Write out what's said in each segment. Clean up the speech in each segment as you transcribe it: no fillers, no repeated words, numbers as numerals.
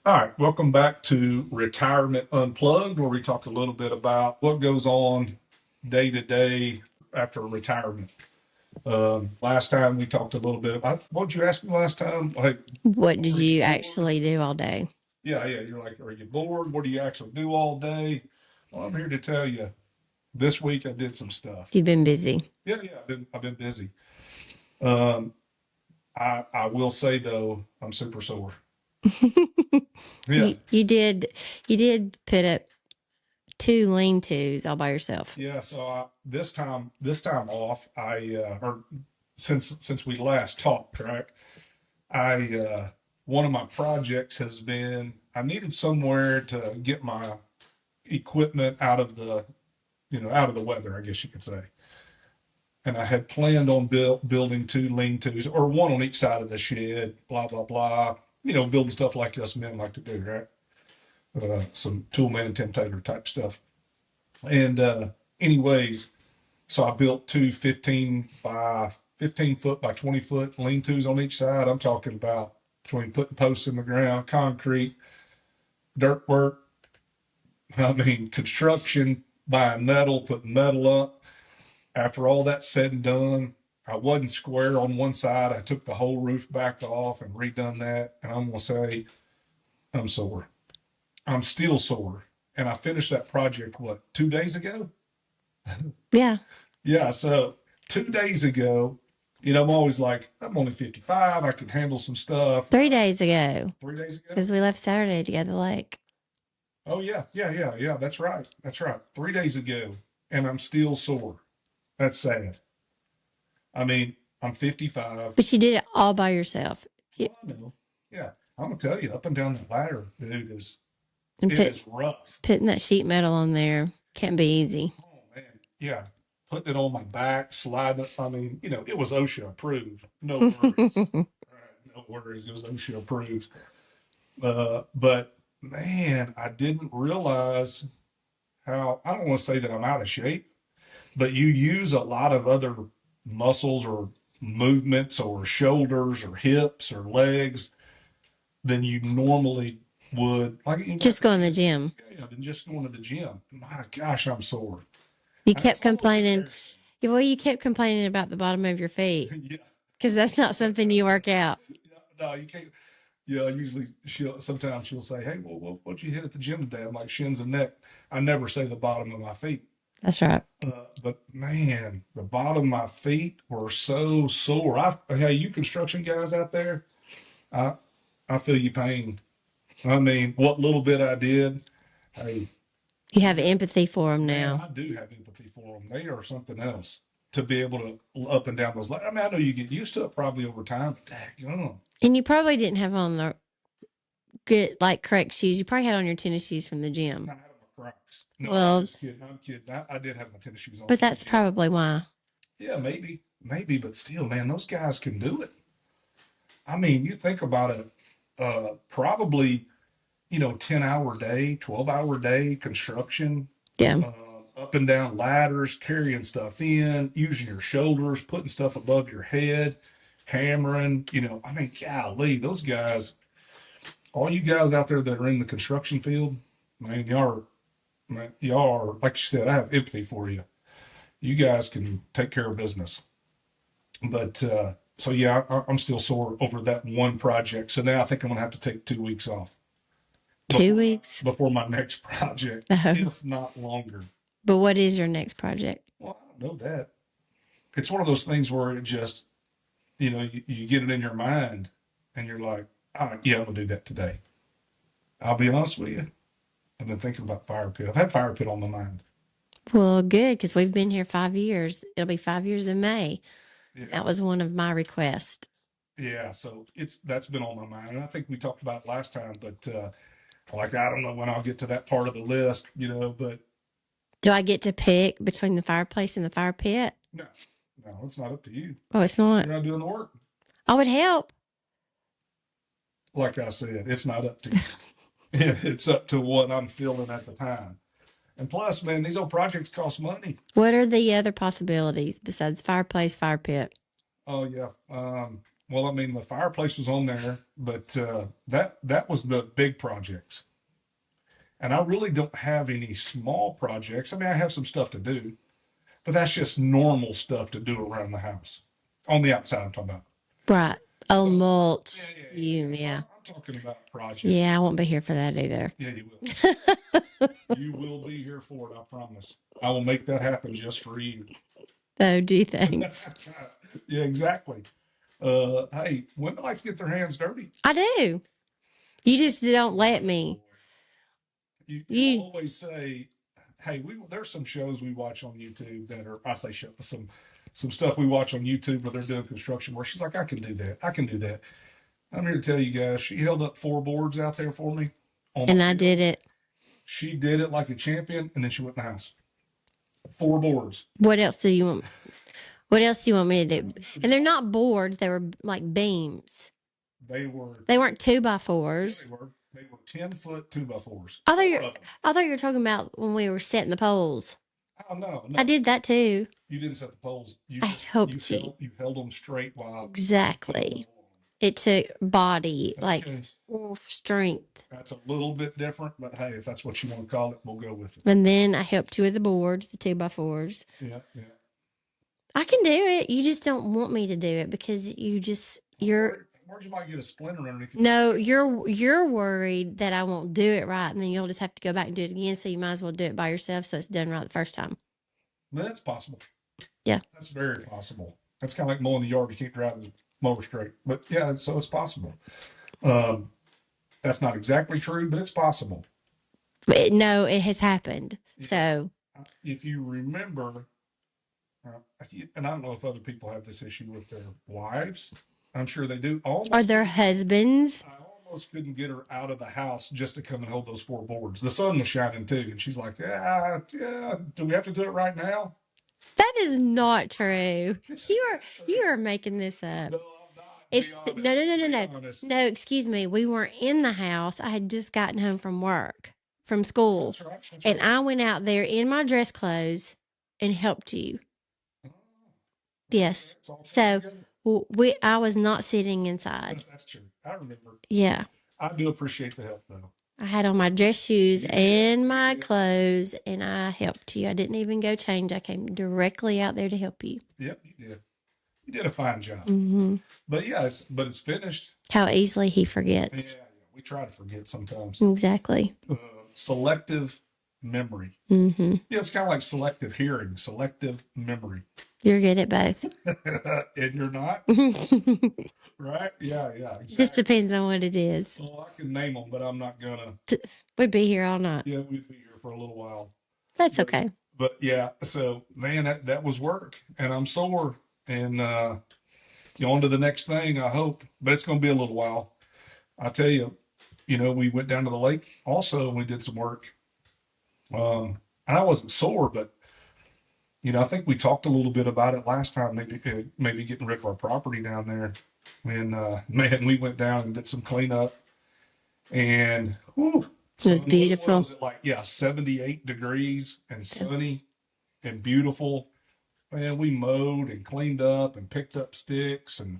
All right, welcome back to Retirement Unplugged, where we talk a little bit about what goes on day to day after retirement. Last time we talked a little bit about what did you ask me last time? Like, What did are you you bored? actually do all day? Yeah. You're like, are you bored? What do you actually do all day? Well, I'm here to tell you. This week I did some stuff. You've been busy. Yeah. I've been busy. Um, I will say though, I'm super sore. Yeah. You did put up two lean-tos all by yourself. Yeah, so this time off, or since we last talked, right? I One of my projects has been I needed somewhere to get my equipment out of the weather, I guess you could say. And I had planned on building two lean-tos or one on each side of the shed, blah blah blah. Building stuff like us men like to do, right? Some tool man temptator type stuff. And anyways, so I built two 15 by 15 foot by 20 foot lean tos on each side. I'm talking about between putting posts in the ground, concrete, dirt work. I mean, construction, buying metal, putting metal up. After all that said and done, I wasn't square on one side. I took the whole roof back off and redone that. And I'm going to say, I'm sore. I'm still sore. And I finished that project, what, 2 days ago? Yeah, Yeah, so 2 days ago, I'm always like, I'm only 55. I can handle some stuff. 3 days ago, 3 days ago? because we left Saturday to go to the lake. Oh, yeah. That's right. That's right. 3 days ago, and I'm still sore. That's sad. I mean, I'm 55. But you did it all by yourself. You, Well, I know. Yeah, I'm gonna tell you, up and down that ladder, dude, and it is rough. putting that sheet metal on there can't be easy. Oh man, yeah. Putting it on my back, sliding it. I mean, it was OSHA approved. No worries. All right, no worries. It was OSHA approved. But man, I didn't realize how, I don't want to say that I'm out of shape, but you use a lot of other muscles or movements or shoulders or hips or legs than you normally would. Like, Just go in the gym. yeah, than just going to the gym. My gosh, I'm sore. You And kept it's almost complaining. embarrassing. Well, you kept complaining about the bottom of your feet Yeah. because that's not something you work out. No, you can't. Yeah, usually sometimes she'll say, "Hey, well, what'd you hit at the gym today?" I'm like, shins and neck. I never say the bottom of my feet. That's right. But man, the bottom of my feet were so sore. Hey, you construction guys out there, I I feel your pain. I mean, what little bit I did, hey, You have empathy for them man, now. I do have empathy for them. They are something else to be able to up and down those. I mean, I know you get used to it probably over time. But daggone, And you probably didn't have on the good, like correct shoes. You probably had on your tennis shoes from the gym. not out of my Crocs. No, I'm Well, just kidding. I'm kidding. I did have my tennis shoes on but from the that's gym. probably why. Yeah, maybe, but still, man, those guys can do it. I mean, you think about it, probably, 10-hour day, 12-hour day construction, Yeah. uh, up and down ladders, carrying stuff in, using your shoulders, putting stuff above your head, hammering, I mean, golly, those guys, all you guys out there that are in the construction field, man, y'all are, like you said, I have empathy for you. You guys can take care of business. But so yeah, I'm still sore over that one project. So now I think I'm gonna have to take 2 weeks off 2 weeks. before my next project, Oh. if not longer. But what is your next project? Well, I don't know that. It's one of those things where it just, you get it in your mind and you're like, all right, yeah, I'm gonna do that today. I'll be honest with you. I've been thinking about fire pit. I've had fire pit on my mind. Well, good, because we've been here 5 years. It'll be 5 years in May. Yeah. That was one of my requests. Yeah. So that's been on my mind. And I think we talked about it last time, but like, I don't know when I'll get to that part of the list, but Do I get to pick between the fireplace and the fire pit? no, no, it's not up to you. Oh, it's not. You're not doing the work. I would help. Like I said, it's not up to you. It's up to what I'm feeling at the time. And plus, man, these old projects cost money. What are the other possibilities besides fireplace, fire pit? Oh yeah. Well, I mean, the fireplace was on there, but that was the big projects. And I really don't have any small projects. I mean, I have some stuff to do, but that's just normal stuff to do around the house on the outside. I'm talking about. Right. Oh, So, yeah, mulch. yeah, yeah, You, yeah. So yeah. I'm talking about Yeah, projects. I won't be here for that either. Yeah, you will. You will be here for it. I promise. I will make that happen just for you. Oh, gee, thanks. Yeah, exactly. Hey, women like to get their hands dirty. I do. You just don't let me. You You, always say, "Hey, there's some shows we watch on YouTube that are I say show some stuff we watch on YouTube where they're doing construction work." She's like, "I can do that. I can do that." I'm here to tell you guys, she held up 4 boards out there for me on my and I did field. it. She did it like a champion, and then she went in the house. 4 boards. What else do you want? What else do you want me to do? And they're not boards; they were like beams. They were. They weren't two by Yeah, fours. they were 10 foot 2x4s. I thought Four you, of them. I thought you were talking about when we were setting the poles. Oh no, I no. did that too. You didn't set the poles. I helped you. You held them straight while putting Exactly. them It took body, on. like Okay. strength. That's a little bit different, but hey, if that's what you want to call it, we'll go with it. And then I helped you with the boards, the two by fours. Yeah, yeah. I can do it. You just don't want me to do it because you're Or you might get a splinter underneath your no, finger. you're worried that I won't do it right, and then you'll just have to go back and do it again. So you might as well do it by yourself, so it's done right the first time. That's possible. Yeah. That's very possible. That's kind of like mowing the yard. You can't drive the mower straight. But yeah, so it's possible. Um, that's not exactly true, but it's possible. No, it has happened. Yeah. So If you remember, and I don't know if other people have this issue with their wives. I'm sure they do. are their husbands? I almost couldn't get her out of the house just to come and hold those 4 boards. The sun was shining too, and she's like, "Yeah, yeah. Do we have to do it right now?" That is not true. It's You true. are making this up. No, I'm not. It's Be no, honest. no, no, no, Be no. honest. No, excuse me. We weren't in the house. I had just gotten home from work, from school, That's right. That's and right. I went out there in my dress clothes and helped you. Oh, Yes. it's all So together. I was not sitting inside. That's true. I remember. Yeah. I do appreciate the help, though. I had on my dress shoes You did. and You my did. clothes, and I helped you. I didn't even go change. I came directly out there to help you. Yep, you did. You did a fine job. Hmm. But yeah, it's finished. How easily he Yeah, forgets. yeah. We try to forget sometimes. Exactly. Selective memory. Hmm. Yeah, it's kind of like selective hearing, selective memory. You're good at both. And you're not, Just right? Yeah, yeah, exactly. depends on what it is. Well, I can name them, but I'm not gonna. We'd be here all night. Yeah, we'd be here for a little while. That's But okay. but yeah, so man, that was work, and I'm sore, and on to the next thing. I hope, but it's gonna be a little while. I tell you, we went down to the lake also, and we did some work. And I wasn't sore, but I think we talked a little bit about it last time. Maybe getting rid of our property down there. And man, we went down and did some cleanup, and whew, It was what beautiful. was it like? Yeah, 78 degrees and sunny and beautiful. Man, we mowed and cleaned up and picked up sticks and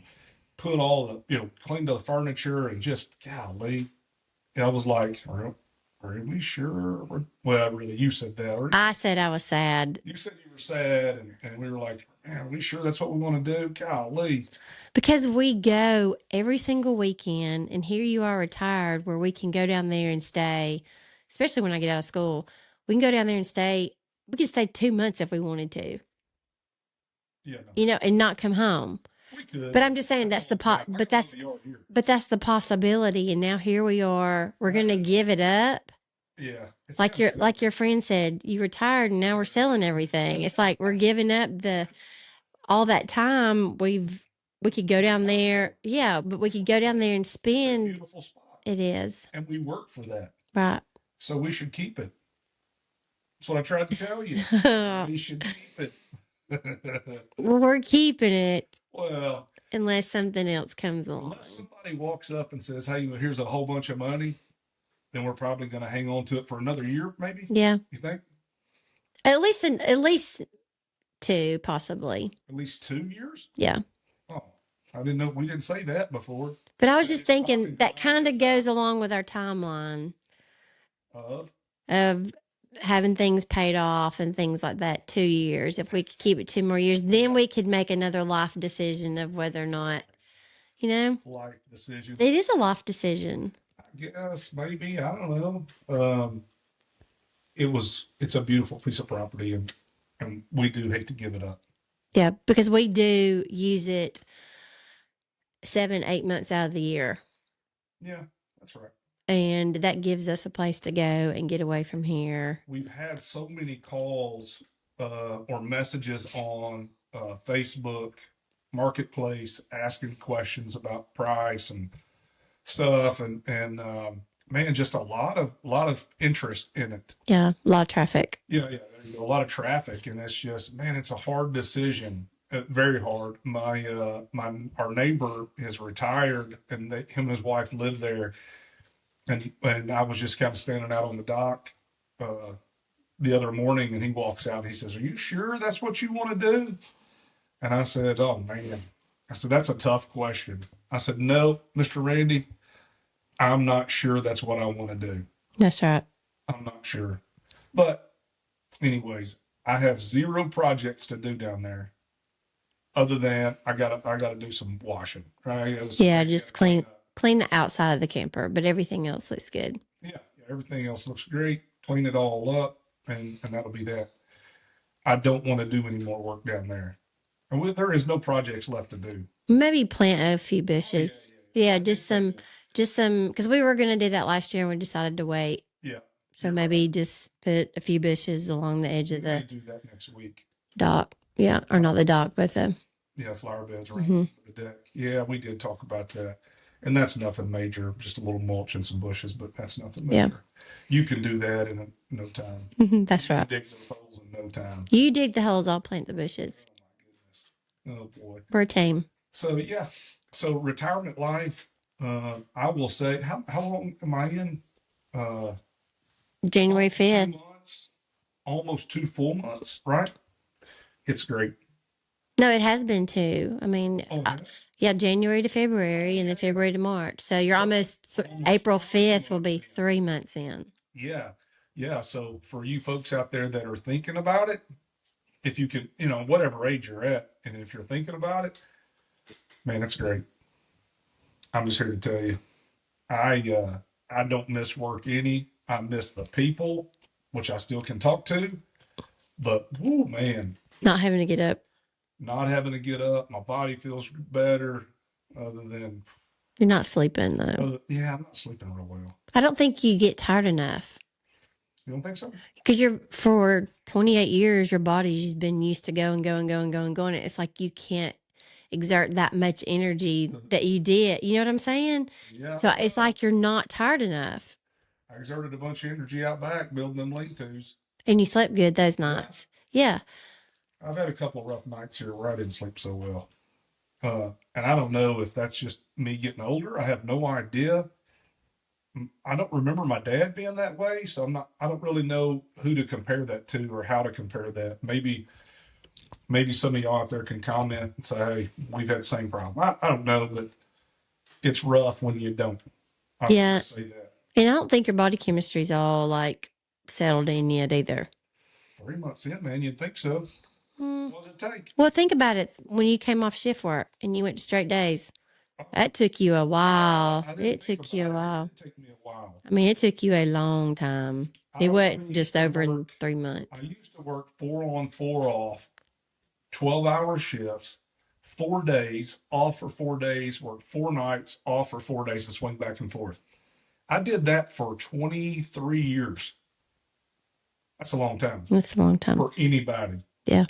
put all cleaned the furniture and just golly. I was like, are we sure? Well, really, you said that. I said I was sad You said you were sad, and we were like, man, are we sure that's what we want to do? Golly. because we go every single weekend, and here you are retired where we can go down there and stay, especially when I get out of school. We can go down there and stay. We could stay 2 months if we wanted to, Yeah, no, and not come home. we could. But I'm just saying I that's can the mow- I but can mow that's the yard here. but that's the possibility. And now here we are. We're gonna give it up. Yeah, it's Like kind of your friend said, you retired and now we're selling everything. It's like we're giving up all that time we could go down there. Yeah, but we could go down there and It's a spend. beautiful spot, It is and we work for that, right. so we should keep it. That's what I tried to tell you. We should keep it. Well, we're keeping it Well, unless something else comes along. unless somebody walks up and says, "Hey, here's a whole bunch of money," then we're probably going to hang on to it for another year, maybe. Yeah, You think? at least two, possibly. At least 2 years? Yeah. Oh, I didn't know, we didn't say that before. But I was But just it's thinking probably that not kind this of goes time along with our timeline of, of having things paid off and things like that. 2 years. If we could keep it 2 more years, then we could make another life decision of whether or not, you know, life decision. it is a life decision. I guess maybe, I don't know. It's a beautiful piece of property, and we do hate to give it up. Yeah, because we do use it 7, 8 months out of the year. Yeah, that's right. And that gives us a place to go and get away from here. We've had so many calls or messages on Facebook Marketplace asking questions about price and stuff, and man, just a lot of interest in it. Yeah, a lot of traffic. Yeah, yeah, a lot of traffic, and it's just, man, it's a hard decision. Very hard. My our neighbor is retired, and him and his wife live there, and I was just kind of standing out on the dock uh, the other morning, and he walks out and he says, "Are you sure that's what you want to do?" And I said, "Oh man," I said, "That's a tough question." I said, "No, Mr. Randy, I'm not sure that's what I want to do. That's right. I'm not sure." But anyways, I have zero projects to do down there other than I gotta do some washing. Right? Yeah, just clean the outside of the camper, but everything else looks good. Yeah, yeah, everything else looks great. Clean it all up, and that'll be that. I don't want to do any more work down there, and there is no projects left to do. Maybe plant a few Oh, yeah, bushes. yeah, Yeah, I did say that. just some, because we were going to do that last year and we decided to wait. Yeah, So you're maybe right. just put a few bushes along the edge We of may the do that next week. dock. Yeah, or not the dock, but the. Yeah, flower beds Hmm. around the deck. Yeah, we did talk about that. And that's nothing major, just a little mulch and some bushes, but that's nothing Yeah, major. You can do that in no time. that's You can right. dig those holes in no time. You dig the holes, I'll plant the bushes. Oh my goodness. Oh boy. We're a team. So yeah. So retirement life, I will say, how long am I in? January Almost 5th. 2 months, almost 2 full months, right? It's great. No, it has been too. I mean, Oh, yes. yeah, January to February and then February to March. So you're So almost almost April 5th will 3 months be in. 3 months in. Yeah. Yeah. So for you folks out there that are thinking about it, if you could, whatever age you're at, and if you're thinking about it, man, it's great. I'm just here to tell you, I don't miss work any. I miss the people, which I still can talk to, but whoo, man, Not having to get up. not having to get up, my body feels better. Other than, You're not sleeping though. yeah, I'm not sleeping real well. I don't think you get tired enough You don't think so? because you're for 28 years, your body's been used to going, going, going, going, going. It's like you can't exert that much energy that you did. You know what I'm saying? Yeah, So I it's know. like you're not tired enough I exerted a bunch of energy out back building them lean-tos. and you slept good those Yeah, nights. Yeah. I've had a couple of rough nights here where I didn't sleep so well. And I don't know if that's just me getting older. I have no idea. I don't remember my dad being that way, so I don't really know who to compare that to or how to compare that. Maybe some of y'all out there can comment and say, hey, we've had the same problem. I don't know, but it's rough when you don't. I will Yeah. just say that. And I don't think your body chemistry's all like settled in yet either. 3 months in, man, you'd think so. Hmm. What does it take? Well, think about it. When you came off shift work and you went to straight days, that took you a while. I didn't It think took you a about it. while. It did take me a while. I mean, it took you a long time. I It wasn't used just to over in work. 3 months. I used to work 4 on 4 off, 12-hour shifts, 4 days, off for 4 days, work 4 nights, off for 4 days, and swing back and forth. I did that for 23 years. That's a long time That's a long time. for anybody. Yeah.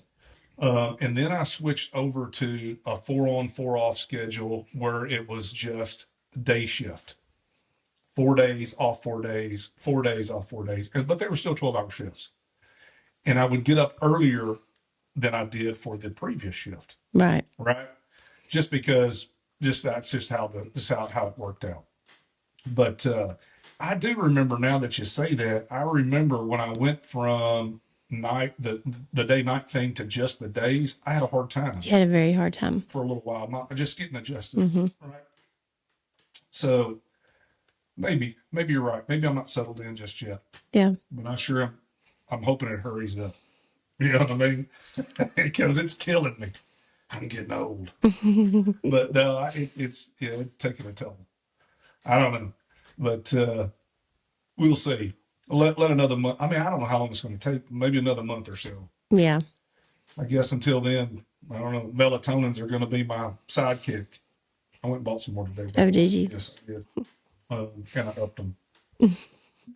And then I switched over to a 4 on 4 off schedule where it was just day shift. 4 days off 4 days, 4 days off 4 days, but they were still 12-hour shifts. And I would get up earlier than I did for the previous shift, Right. right? Just because, that's just how it worked out. But I do remember, now that you say that, I remember when I went from the day night thing to just the days, I had a hard time You had a very hard time. for a little while. Not just getting adjusted, Hmm. right? So maybe you're right. Maybe I'm not settled in just yet, Yeah. but I sure am. I'm hoping it hurries up. You know what I mean? Because it's killing me. I'm getting old, but no, it's taking a toll. I don't know, but we'll see. Let another month. I mean, I don't know how long it's going to take. Maybe another month or so. Yeah. I guess until then, I don't know. Melatonins are going to be my sidekick. I went and bought some more today. Oh, did you? Yes, I did. And I upped them. Okay.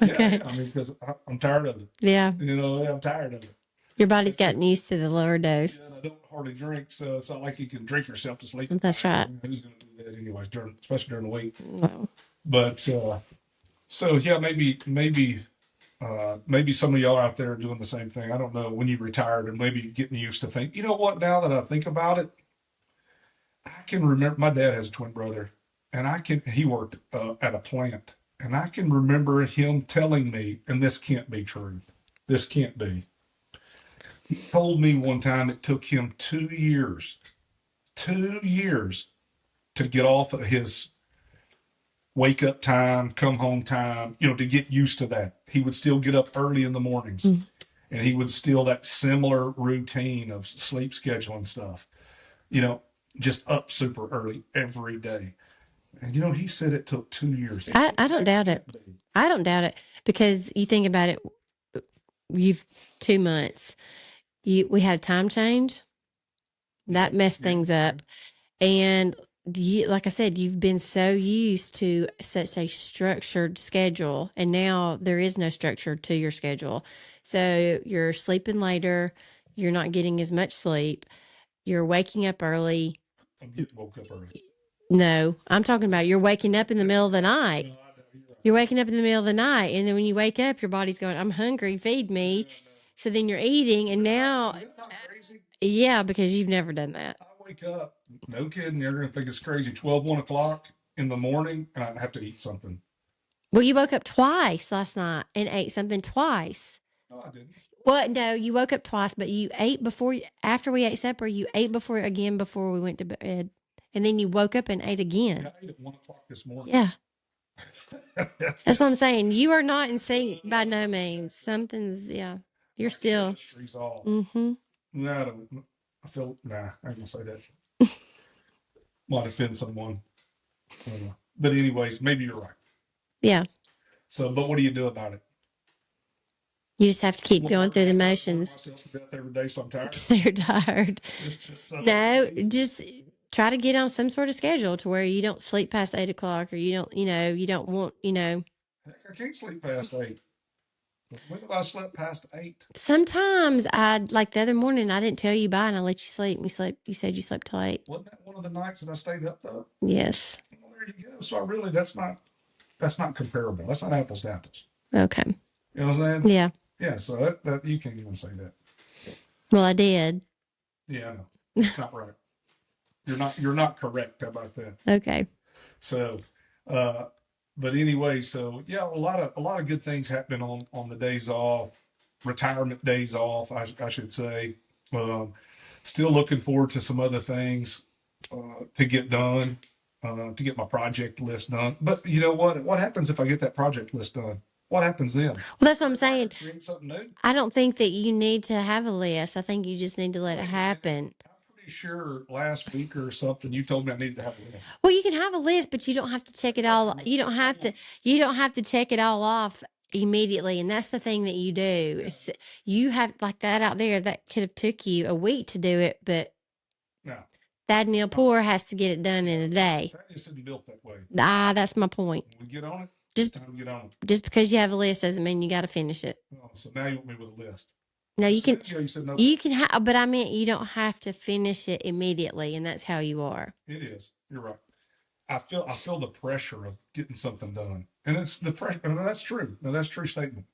Yeah, I mean, because I'm tired of it. Yeah. I'm tired of it. Your body's gotten used to the lower dose. And I don't hardly drink, so it's not like you can drink yourself to sleep. That's right. Who's going to do that anyways? Especially during the week. No. But so yeah, maybe some of y'all out there are doing the same thing. I don't know, when you retired and maybe getting used to think. You know what? Now that I think about it, I can remember my dad has a twin brother, and he worked at a plant, and I can remember him telling me, and this can't be true. This can't be. He told me one time it took him 2 years to get off of his wake up time, come home time, to get used to that. He would still get up early in the mornings, and he would still that similar routine of sleep schedule and stuff, just up super early every day. And he said it took 2 years. I don't doubt it. I don't doubt it, because you think about it, you've 2 months. We had a time change that messed things up, and like I said, you've been so used to such a structured schedule, and now there is no structure to your schedule. So you're sleeping later, you're not getting as much sleep, you're waking up early. I'm getting woke up early. No, I'm talking about you're waking up in the middle of the night. No, I know, you're right. You're waking up in the middle of the night, and then when you wake up, your body's going, I'm hungry, feed me. So then you're eating, and now, Is that not crazy? yeah, because you've never done that. I wake up, no kidding, you're going to think it's crazy, 1 o'clock in the morning, and I have to eat something. Well, you woke up twice last night and ate something twice. No, I didn't. Well, no, you woke up twice, but you ate after we ate supper, you ate before we went to bed. And then you woke up and ate Yeah, again. I ate at 1 o'clock this morning. Yeah. That's what I'm saying. You are not in sync by no means. Something's, yeah. You're still. Chemistry's off. Mm-hmm. No, I don't. I ain't gonna say that. Might offend someone. But anyways, maybe you're right. Yeah. So, but what do you do about it? You just have to keep Well, going through the I put motions. myself to death every day, so I'm tired. They're tired. So- No, just try to get on some sort of schedule to where you don't sleep past 8 o'clock, or you don't want. Heck, I can't sleep past 8. When have I slept past 8? Sometimes like the other morning, I didn't tell you bye, and I let you sleep. You said you slept till 8. Wasn't that one of the nights that I stayed up though? Yes. Well, there you go. So that's not comparable. That's not apples to apples. Okay. You know what I'm saying? Yeah. Yeah. So that you can't even say that. Well, I did. Yeah, I know. It's not right. You're not correct. How about that? Okay. So, but anyway, so yeah, a lot of good things happen on the days off, retirement days off, I should say. Still looking forward to some other things to get done, to get my project list done. But you know what? What happens if I get that project list done? What happens then? Well, that's what I'm saying. Create something new. I don't think that you need to have a list. I think you just need to let it happen. I'm pretty sure last week or something you told me I needed to have a list. Well, you can have a list, but you don't have to check it all. You don't have to check it all off immediately. And that's the thing that you do. You have like that out there that could have took you a week to do it, but No, Thad Neil Poor has to get it done in a day. that isn't built that way. That's my point. When we get on it, Just- it's time to get on it. Just because you have a list doesn't mean you got to finish it. Oh, so now you want me with a list? No, you can. You said no. You can have, but I mean, you don't have to finish it immediately, and that's how you are. It is. You're right. I feel the pressure of getting something done, and it's the pressure. That's true. No, that's a true statement.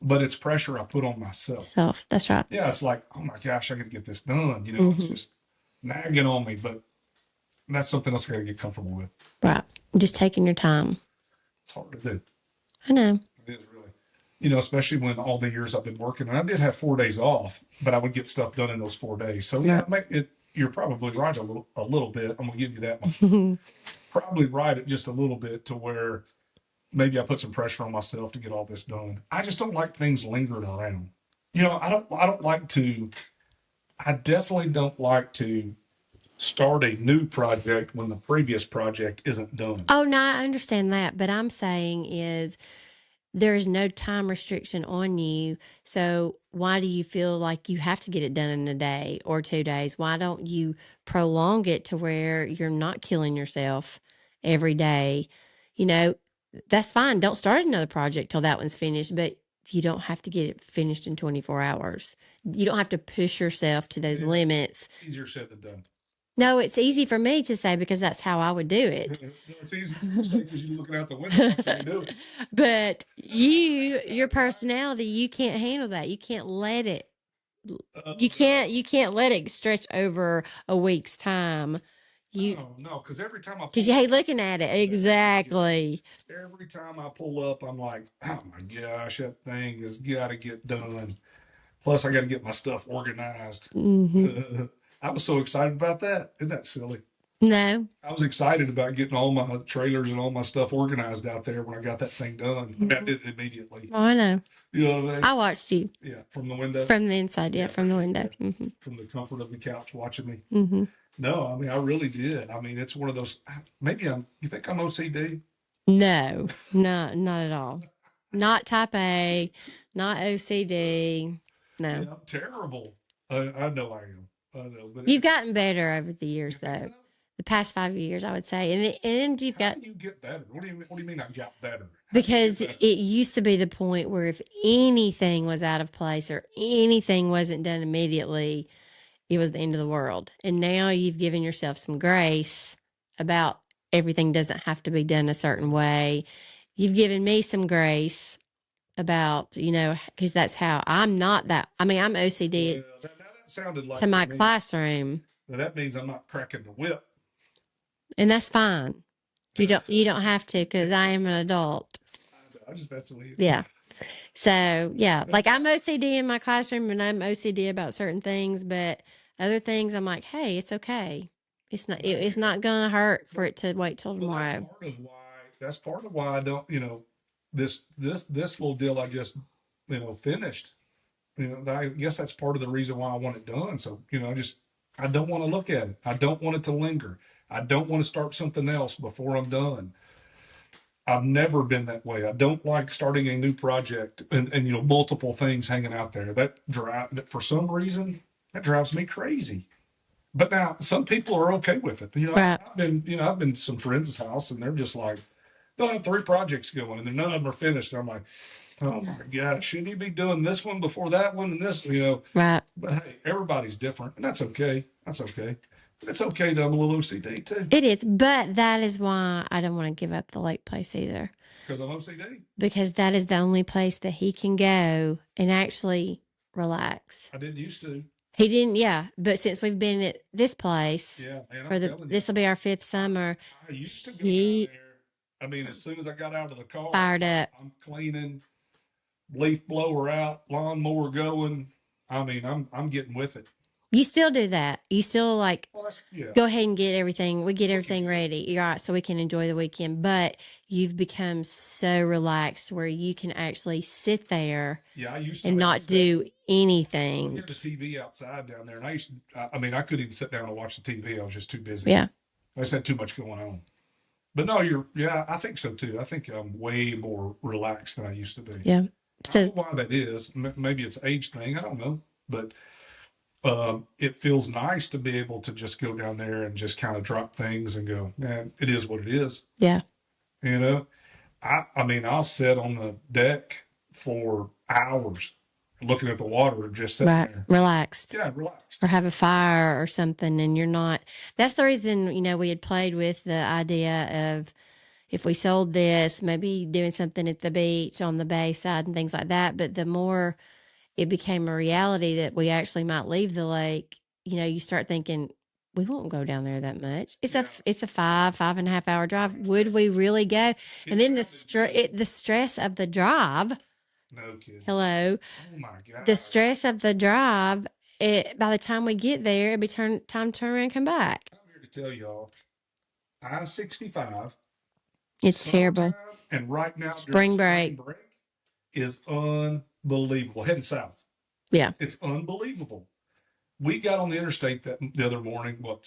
But it's pressure I put on myself. Self. That's right. Yeah, it's like, oh my gosh, I got to get this done. It's just nagging on me. But that's something else I got to get comfortable with. Right. Just taking your time. It's hard to do. I know. It is really. especially when all the years I've been working, and I did have 4 days off, but I would get stuff done in those 4 days. So yeah, Right. you're probably right a little bit. I'm gonna give you that one. Probably right at just a little bit to where maybe I put some pressure on myself to get all this done. I just don't like things lingering around. I don't like to. I definitely don't like to start a new project when the previous project isn't done. Oh, no, I understand that. But I'm saying is there's no time restriction on you. So why do you feel like you have to get it done in a day or 2 days? Why don't you prolong it to where you're not killing yourself every day? You know, that's fine. Don't start another project till that one's finished, but you don't have to get it finished in 24 hours. You don't have to push yourself to those Yeah. limits. Easier said than done. No, it's easy for me to say because that's how I would do it. It's easy to say because you're looking out the window watching me do it. But your personality, you can't handle that. You can't let it. You can't let it stretch over a week's time. No, because every time I Because pull you hate up, looking at it. Exactly. every time I pull up, I'm like, oh my gosh, that thing has got to get done. Plus, I got to get my stuff organized. Hmm. I was so excited about that. Isn't that silly? No. I was excited about getting all my trailers and all my stuff organized out there when I got that thing done. I mean, I did it immediately. Oh, I know. You know what I mean? I watched you Yeah, from the window, from the inside. Yeah, Yeah. from the window. Hmm. from the comfort of the couch watching me. Hmm. No, I mean, I really did. I mean, it's one of those, you think I'm OCD? No, not at all. Not type A, not OCD. Yeah, No. I'm terrible. I know I am. I know, but You've gotten better over the you years, think though. so? The past 5 years, I would say, and you've How got do you get better? What do you mean I got better? How do you because get better? it used to be the point where if anything was out of place or anything wasn't done immediately, it was the end of the world. And now you've given yourself some grace about everything doesn't have to be done a certain way. You've given me some grace about, because that's how I'm not that. I mean, I'm OCD Well, that sounded to like my to me. classroom, Now, that means I'm not cracking the whip. and that's fine. You don't have to because I am an adult. I just messing with you. Yeah. So yeah, like I'm OCD in my classroom and I'm OCD about certain things, but other things I'm like, hey, it's okay. It's not gonna hurt for it to wait till Well, tomorrow. that's part of why I don't, this little deal I just, finished. I guess that's part of the reason why I want it done. So, I don't want to look at it. I don't want it to linger. I don't want to start something else before I'm done. I've never been that way. I don't like starting a new project and multiple things hanging out there. That for some reason that drives me crazy. But now some people are okay with it. Right. I've been to some friends' house and they're just like they'll have 3 projects going and then none of them are finished. I'm like, oh my God, shouldn't you be doing this one before that one and this? Right. But hey, everybody's different and that's okay. That's okay. But it's okay that I'm a little OCD too It is, but that is why I don't want to give up the lake place either. because I'm OCD. Because that is the only place that he can go and actually relax. I didn't used to. He didn't, yeah. But since we've been at this place Yeah, man, for I'm telling you. this will be our 5th summer, I used to go He- down there. I mean, as soon as I got out of the car, fired up. I'm cleaning, leaf blower out, lawnmower going. I mean, I'm getting with it. You still do that. You still like Well, yeah. go ahead and get everything. We get everything ready. You're right, so we can enjoy the weekend. But you've become so relaxed where you can actually sit there Yeah, I used to. and not do We anything. had the TV outside down there, and I mean, I couldn't even sit down and watch the TV. I was just too busy. Yeah. I just had too much going on. But no, yeah, I think so too. I think I'm way more relaxed than I used to be. Yeah. I don't So know why that is. Maybe it's an age thing. I don't know. But it feels nice to be able to just go down there and just kind of drop things and go, man, it is what it is. yeah. You know, I mean, I'll sit on the deck for hours looking at the water and just sitting Right. there. Relaxed. Yeah, relaxed. Or have a fire or something and you're not that's the reason, we had played with the idea of if we sold this, maybe doing something at the beach on the bay side and things like that. But the more it became a reality that we actually might leave the lake, you start thinking, we won't go down there that much. Yeah. It's a 5.5 hour drive. Would we really go? And then It sounded good. the stress of the drive No kidding. Hello. Oh my God. The stress of the drive, by the time we get there, it'll be time to turn around and come back. I'm here to tell y'all, I-65, It's summertime, terrible. and right now during Spring spring break. break is unbelievable. Heading south, Yeah. it's unbelievable. We got on the interstate the other morning. What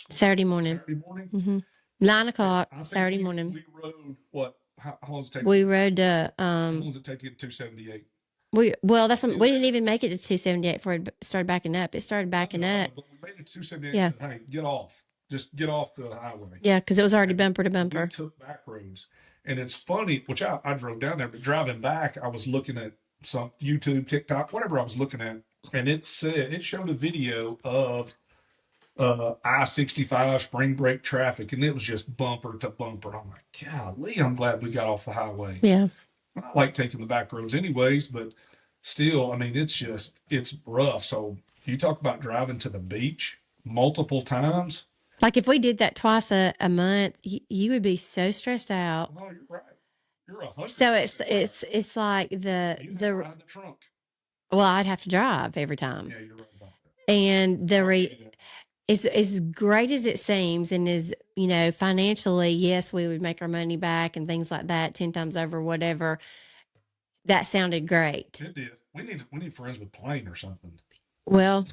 Saturday morning. Saturday morning? Mm-hmm. 9 o'clock I think Saturday morning. we rode what? How long does it take? We rode How long does it take you to 278? that's when we didn't even make it to 278 before it started backing up. It started backing up. But we made it to 278. Yeah. And, hey, get off. Just get off the highway. Yeah, because it was already And bumper to we bumper. took back roads. And it's funny, which I drove down there, but driving back, I was looking at some YouTube, TikTok, whatever I was looking at, and it showed a video of I-65 spring break traffic, and it was just bumper to bumper. I'm like, golly, I'm glad we got off the highway. Yeah. I like taking the back roads anyways, but still, I mean, it's rough. So you talk about driving to the beach multiple times. Like if we did that twice a month, you would be so stressed out. Oh, you're right. You're 100%. So it's like You have to ride the trunk. well, I'd have to drive every time. Yeah, you're right about that. And it's as great as it seems, and as financially, yes, we would make our money back and things like that 10 times over, whatever. That sounded great. It did. We need friends with plane or something. Well,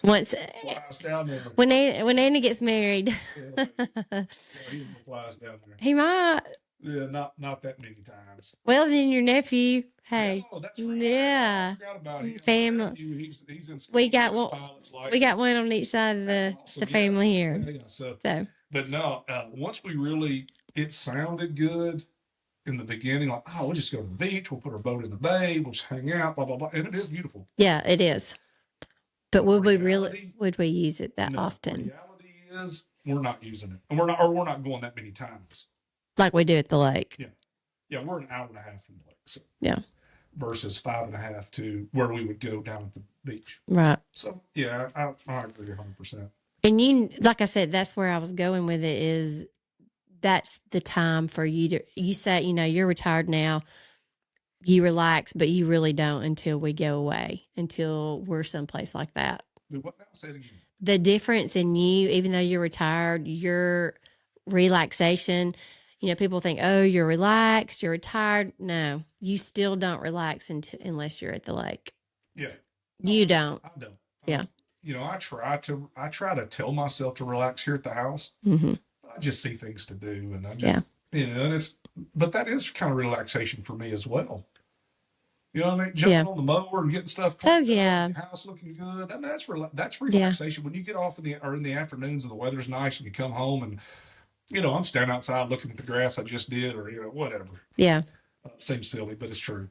once Fly us down there. when Anna gets married, Yeah, he fly us down there. he might. Yeah, not that many times. Well, then your nephew, hey, Oh, that's right. yeah, I forgot about him. family. He's in school. We got one. Pilot's license. We got one on each side of the Awesome. family here. Yeah, so, So, but no, once it sounded good in the beginning, like, oh, we'll just go to the beach, we'll put our boat in the bay, we'll just hang out, blah, blah, blah. And it is beautiful. yeah, it is. But would we use it that often? The reality is we're not using it. And we're not going that many times. Like we do at the lake. Yeah. Yeah, we're an hour and a half from the lake. So. Yeah. Versus 5.5 to where we would go down at the beach. Right. So yeah, I agree 100%. And like I said, that's where I was going with it, is that's the time for you say, you're retired now, you relax, but you really don't until we go away, until we're someplace like that. What now? Say it again. The difference in you, even though you're retired, your relaxation, people think, oh, you're relaxed, you're retired. No, you still don't relax unless you're at the lake. Yeah. You don't. I don't. Yeah. I try to tell myself to relax here at the house. Mm-hmm. I just see things to do, and I just, and but that is kind of relaxation for me as well. You know what I mean? Jumping on the mower and getting stuff cleaned up, the house looking good. I mean, that's relaxation. When you get off in the afternoons and the weather's nice and you come home and, I'm standing outside looking at the grass I just did, or, whatever. Yeah. Seems silly, but it's true.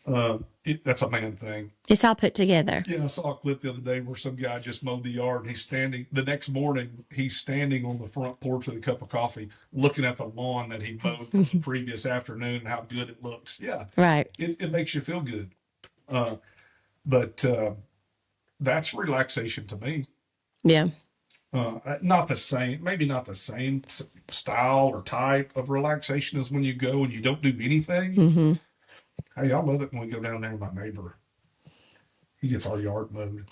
That's a man thing. It's all put together. Yeah, I saw a clip the other day where some guy just mowed the yard, and the next morning he's standing on the front porch with a cup of coffee looking at the lawn that he mowed from the previous afternoon and how good it looks. Yeah. Right. It makes you feel good. But that's relaxation to me. Yeah. Not the same, maybe not the same style or type of relaxation as when you go and you don't do anything. Mm-hmm. Hey, I love it when we go down there with my neighbor. He gets our yard mowed,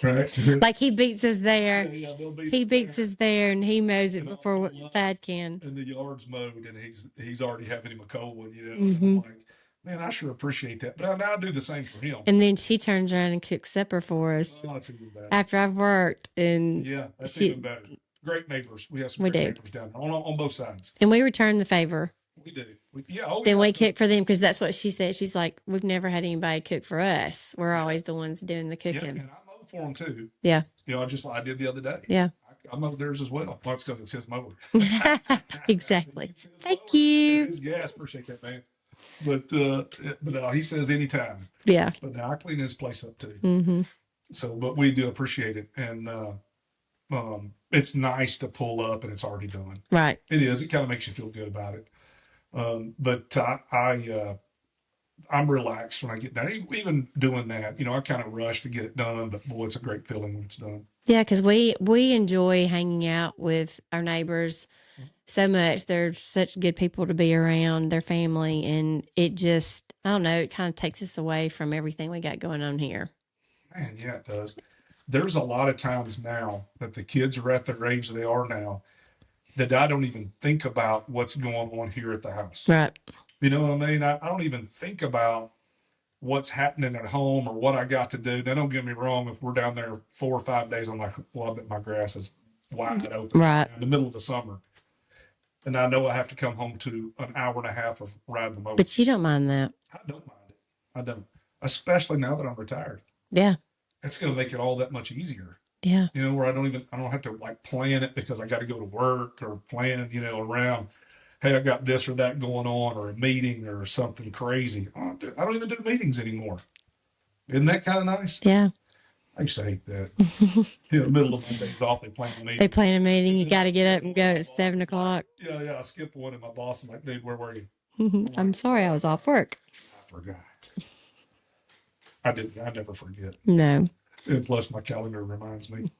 right? Like he beats us there. Yeah, he beats us there, and he mows it before Thad can. And the yard's mowed, and he's already having him a cold one, Mm-hmm. And I'm like, man, I sure appreciate that. But I do the same for him. And then she turns around and cooks supper for us. Oh, that's even better. After I've worked, and yeah, that's even better. Great neighbors. We have some great neighbors down there on both sides. And we return the favor. We do. We cook for them, because that's what she said. She's like, we've never had anybody cook for us. We're always the ones doing the cooking. Yeah, and I mow for them too. Yeah. Just like I did the other day. Yeah. I mowed theirs as well. Well, it's because it's his mower. Exactly. Thank you. Yes, appreciate that, man. But he says anytime. Yeah. But now I clean his place up too. Mm-hmm. So, but we do appreciate it, and it's nice to pull up and it's already done. Right. It is. It kind of makes you feel good about it. But I'm relaxed when I get down. Even doing that, I kind of rush to get it done, but boy, it's a great feeling when it's done. Yeah, because we enjoy hanging out with our neighbors, so much. They're such good people to be around, their family, and it just, I don't know, it kind of takes us away from everything we got going on here. Man, yeah, it does. There's a lot of times now that the kids are at their age they are now that I don't even think about what's going on here at the house. Right. You know what I mean? I don't even think about what's happening at home or what I got to do. Now, don't get me wrong. If we're down there 4 or 5 days, I'm like, well, I bet my grass is wide open Right. in the middle of the summer. And I know I have to come home to an hour and a half of riding the motor. But you don't mind that. I don't mind it. I don't. Especially now that I'm retired. Yeah. It's going to make it all that much easier. Yeah. You know, where I don't have to like plan it because I got to go to work or plan, around, hey, I got this or that going on or a meeting or something crazy. I don't even do meetings anymore. Isn't that kind of nice? Yeah. I used to hate that. In the middle of my days off, they plan a They meeting. plan a meeting. You got to get up and go at 7 o'clock. Yeah. I skipped one and my boss is like, dude, where were you? I'm sorry, I was off work. I forgot. I didn't. I never forget. No. And plus, my calendar reminds me.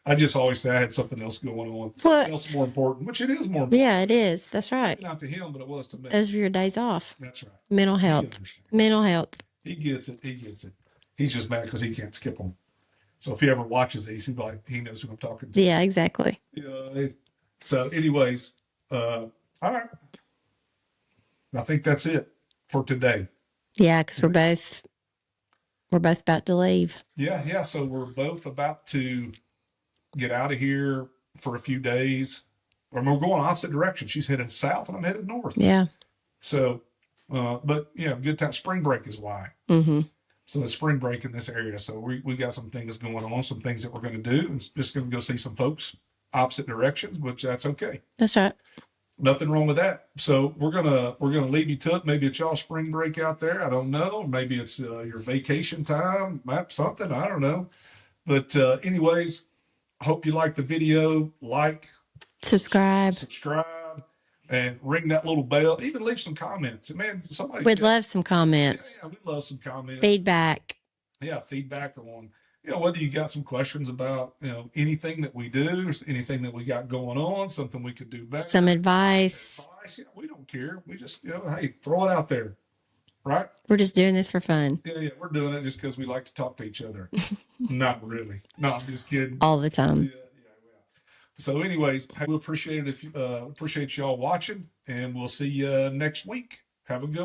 I just always say I had something else going on, What? something else more important, which it is more important. Yeah, it is. That's right. Maybe not to him, but it was to me. Those are your days off. That's right. Mental He health. understands. Mental health. He gets it. He gets it. He's just mad because he can't skip them. So if he ever watches these, he'll be like, he knows who I'm talking to. Yeah, exactly. So, anyways, all right. I think that's it for today. Yeah, because we're both about to leave. Yeah. So we're both about to get out of here for a few days. Or we're going opposite directions. She's headed south and I'm headed north. Yeah. So, but good time. Spring break is why. Mm-hmm. So it's spring break in this area. So we got some things going on, some things that we're going to do. And just going to go see some folks opposite directions, which that's okay. That's right. Nothing wrong with that. So we're gonna leave you to it. Maybe it's y'all spring break out there. I don't know. Maybe it's your vacation time, something. I don't know. But anyways, I hope you like the video. Like, Subscribe. And ring that little bell. Even leave some comments. And man, somebody We'd love some comments. Yeah, we'd love some comments. Feedback. Yeah, feedback on whether you got some questions about anything that we do, or anything that we got going on, something we could do better. Some advice. Yeah, we don't care. We just hey, throw it out there, right? We're just doing this for fun. Yeah, we're doing it just because we like to talk to each other. Not really. No, I'm just kidding. All the time. Yeah. So, anyways, we appreciate it. Appreciate y'all watching, and we'll see you next week. Have a good.